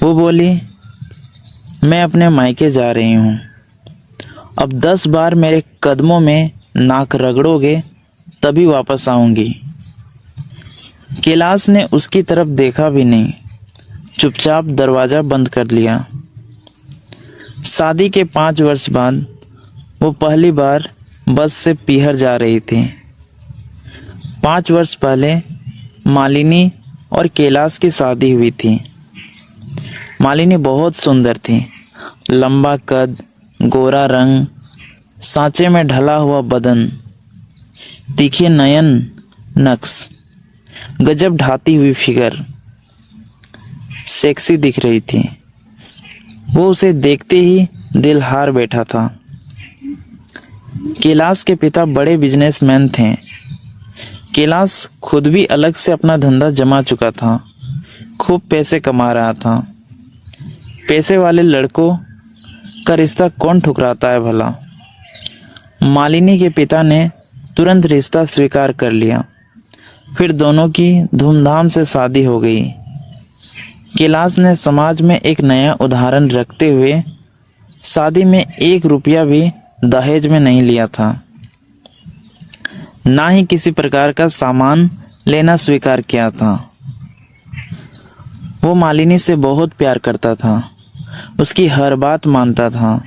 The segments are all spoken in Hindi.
वो बोली, मैं अपने मायके जा रही हूँ। अब 10 बार मेरे कदमों में नाक रगड़ोगे तभी वापस आऊंगी। कैलाश ने उसकी तरफ देखा भी नहीं, चुपचाप दरवाजा बंद कर लिया। शादी के 5 वर्ष बाद वो पहली बार बस से पीहर जा रही थी। 5 वर्ष पहले मालिनी और कैलाश की शादी हुई थी। मालिनी बहुत सुंदर थी, लंबा कद, गोरा रंग, सांचे में ढला हुआ बदन, तीखे नयन नक्श, गजब ढाती हुई फिगर, सेक्सी दिख रही थी। वो उसे देखते ही दिल हार बैठा था। कैलाश के पिता बड़े बिजनेसमैन थे। कैलाश खुद भी अलग से अपना धंधा जमा चुका था, खूब पैसे कमा रहा था। पैसे वाले लड़कों का रिश्ता कौन ठुकराता है भला। मालिनी के पिता ने तुरंत रिश्ता स्वीकार कर लिया। फिर दोनों की धूमधाम से शादी हो गई। कैलाश ने समाज में एक नया उदाहरण रखते हुए शादी में 1 रुपया भी दहेज में नहीं लिया था, ना ही किसी प्रकार का सामान लेना स्वीकार किया था। वो मालिनी से बहुत प्यार करता था, उसकी हर बात मानता था,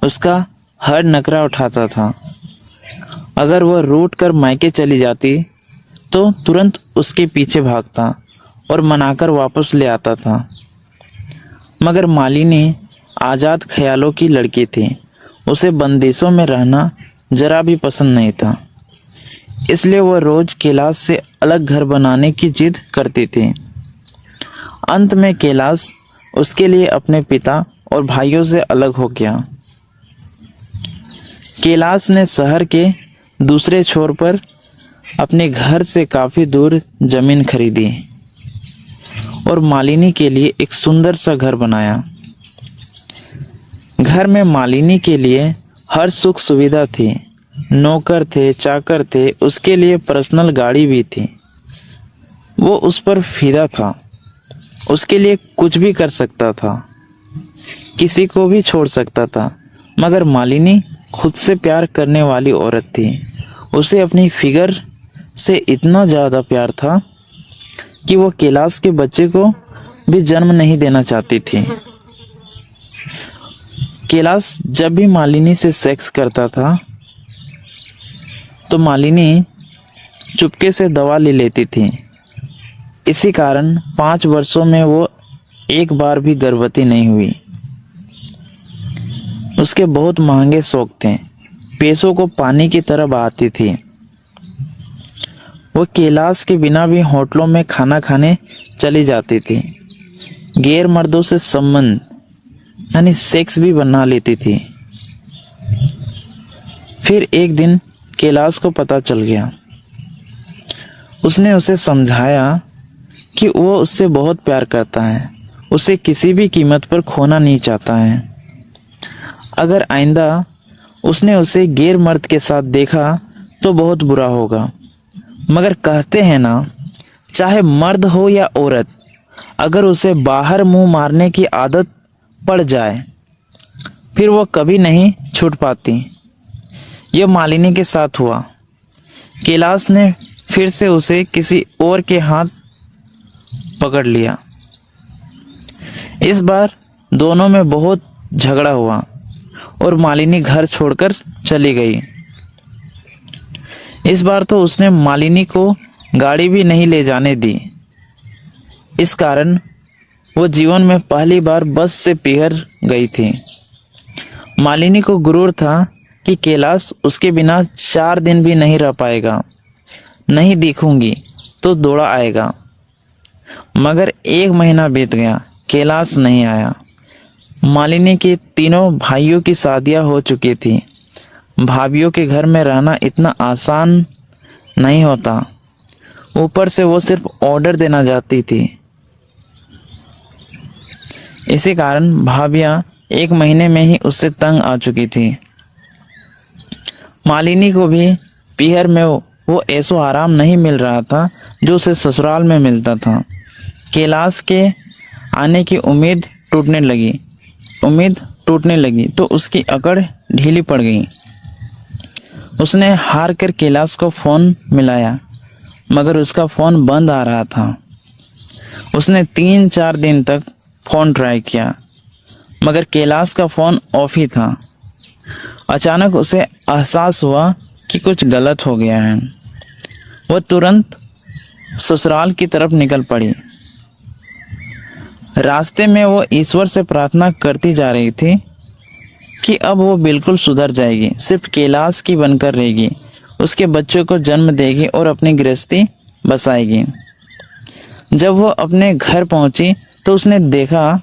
उसका हर नखरा उठाता था। अगर वह रूठ कर मायके चली जाती तो तुरंत उसके पीछे भागता और मनाकर वापस ले आता था। मगर मालिनी आज़ाद ख्यालों की लड़की थी, उसे बंदिशों में रहना जरा भी पसंद नहीं था। इसलिए वह रोज कैलाश से अलग घर बनाने की जिद करती थी। अंत में कैलाश उसके लिए अपने पिता और भाइयों से अलग हो गया। कैलाश ने शहर के दूसरे छोर पर अपने घर से काफी दूर जमीन खरीदी और मालिनी के लिए एक सुंदर सा घर बनाया। घर में मालिनी के लिए हर सुख सुविधा थी, नौकर थे, चाकर थे, उसके लिए पर्सनल गाड़ी भी थी। वो उस पर फिदा था, उसके लिए कुछ भी कर सकता था, किसी को भी छोड़ सकता था। मगर मालिनी खुद से प्यार करने वाली औरत थी। उसे अपनी फिगर से इतना ज़्यादा प्यार था कि वो कैलाश के बच्चे को भी जन्म नहीं देना चाहती थी। कैलाश जब भी मालिनी से सेक्स करता था तो मालिनी चुपके से दवा ले लेती थी। इसी कारण 5 वर्षों में वो एक बार भी गर्भवती नहीं हुई। उसके बहुत महंगे शौक थे, पैसों को पानी की तरह बहाती थी। वो कैलाश के बिना भी होटलों में खाना खाने चली जाती थी। गैर मर्दों से संबंध यानी सेक्स भी बना लेती थी। फिर एक दिन कैलाश को पता चल गया। उसने उसे समझाया कि वो उससे बहुत प्यार करता है, उसे किसी भी कीमत पर खोना नहीं चाहता है। अगर आइंदा उसने उसे गैर मर्द के साथ देखा तो बहुत बुरा होगा। मगर कहते हैं ना, चाहे मर्द हो या औरत, अगर उसे बाहर मुंह मारने की आदत पड़ जाए फिर वो कभी नहीं छूट पाती। यह मालिनी के साथ हुआ। कैलाश ने फिर से उसे किसी और के हाथ पकड़ लिया। इस बार दोनों में बहुत झगड़ा हुआ और मालिनी घर छोड़कर चली गई। इस बार तो उसने मालिनी को गाड़ी भी नहीं ले जाने दी। इस कारण वो जीवन में पहली बार बस से पीहर गई थी। मालिनी को गुरूर था कि कैलाश उसके बिना 4 दिन भी नहीं रह पाएगा। नहीं दिखूंगी तो दौड़ा आएगा। मगर 1 महीना बीत गया, कैलाश नहीं आया। मालिनी के तीनों भाइयों की शादियां हो चुकी थी। भाभियों के घर में रहना इतना आसान नहीं होता। ऊपर से वो सिर्फ ऑर्डर देना चाहती थी। इसी कारण भाभियां 1 महीने में ही उससे तंग आ चुकी थी। मालिनी को भी पीहर में वो ऐसो आराम नहीं मिल रहा था जो उसे ससुराल में मिलता था। कैलाश के आने की उम्मीद टूटने लगी तो उसकी अकड़ ढीली पड़ गई। उसने हार कर कैलाश को फोन मिलाया, मगर उसका फोन बंद आ रहा था। उसने 3-4 दिन तक फोन ट्राई किया, मगर कैलाश का फोन ऑफ ही था। अचानक उसे एहसास हुआ कि कुछ गलत हो गया है। वह तुरंत ससुराल की तरफ निकल पड़ी। रास्ते में वो ईश्वर से प्रार्थना करती जा रही थी कि अब वो बिल्कुल सुधर जाएगी, सिर्फ कैलाश की बनकर रहेगी, उसके बच्चों को जन्म देगी और अपनी गृहस्थी बसाएगी। जब वो अपने घर पहुंची तो उसने देखा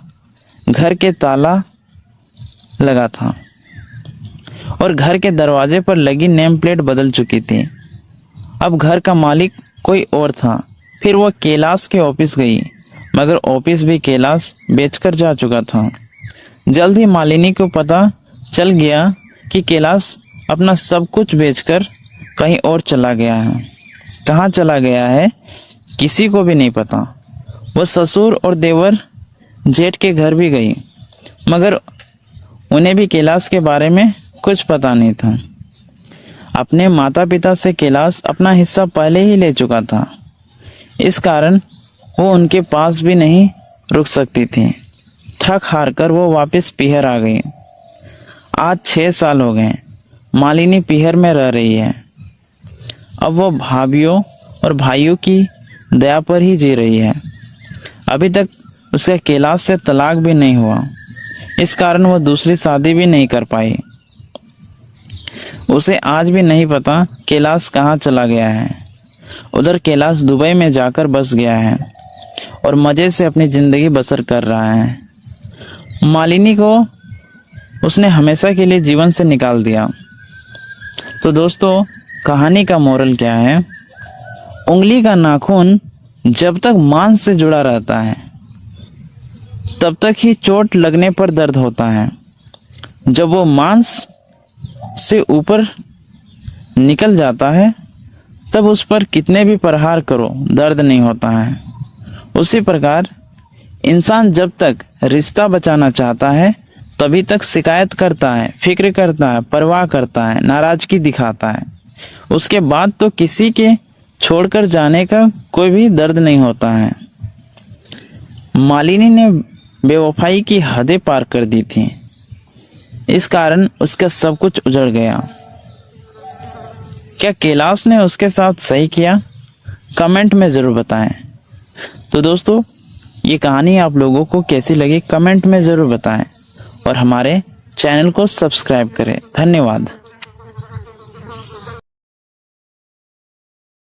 घर के ताला लगा था और घर के दरवाजे पर लगी नेम प्लेट बदल चुकी थी। अब घर का मालिक कोई और था। फिर वो कैलाश के ऑफिस गई, मगर ऑफिस भी कैलाश बेचकर जा चुका था। जल्द ही मालिनी को पता चल गया कि कैलाश अपना सब कुछ बेचकर कहीं और चला गया है। कहाँ चला गया है किसी को भी नहीं पता। वो ससुर और देवर जेठ के घर भी गई, मगर उन्हें भी कैलाश के बारे में कुछ पता नहीं था। अपने माता पिता से कैलाश अपना हिस्सा पहले ही ले चुका था, इस कारण वो उनके पास भी नहीं रुक सकती थी। थक हार कर वो वापस पीहर आ गई। आज 6 साल हो गए मालिनी पीहर में रह रही है। अब वो भाभीियों और भाइयों की दया पर ही जी रही है। अभी तक उसके कैलाश से तलाक भी नहीं हुआ, इस कारण वो दूसरी शादी भी नहीं कर पाई। उसे आज भी नहीं पता कैलाश कहाँ चला गया है। उधर कैलाश दुबई में जाकर बस गया है और मज़े से अपनी ज़िंदगी बसर कर रहा है। मालिनी को उसने हमेशा के लिए जीवन से निकाल दिया। तो दोस्तों, कहानी का मोरल क्या है? उंगली का नाखून जब तक मांस से जुड़ा रहता है तब तक ही चोट लगने पर दर्द होता है। जब वो मांस से ऊपर निकल जाता है तब उस पर कितने भी प्रहार करो दर्द नहीं होता है। उसी प्रकार इंसान जब तक रिश्ता बचाना चाहता है तभी तक शिकायत करता है, फिक्र करता है, परवाह करता है, नाराजगी दिखाता है। उसके बाद तो किसी के छोड़कर जाने का कोई भी दर्द नहीं होता है। मालिनी ने बेवफाई की हदें पार कर दी थी, इस कारण उसका सब कुछ उजड़ गया। क्या कैलाश ने उसके साथ सही किया? कमेंट में ज़रूर बताएं। तो दोस्तों, ये कहानी आप लोगों को कैसी लगी कमेंट में ज़रूर बताएं और हमारे चैनल को सब्सक्राइब करें। धन्यवाद।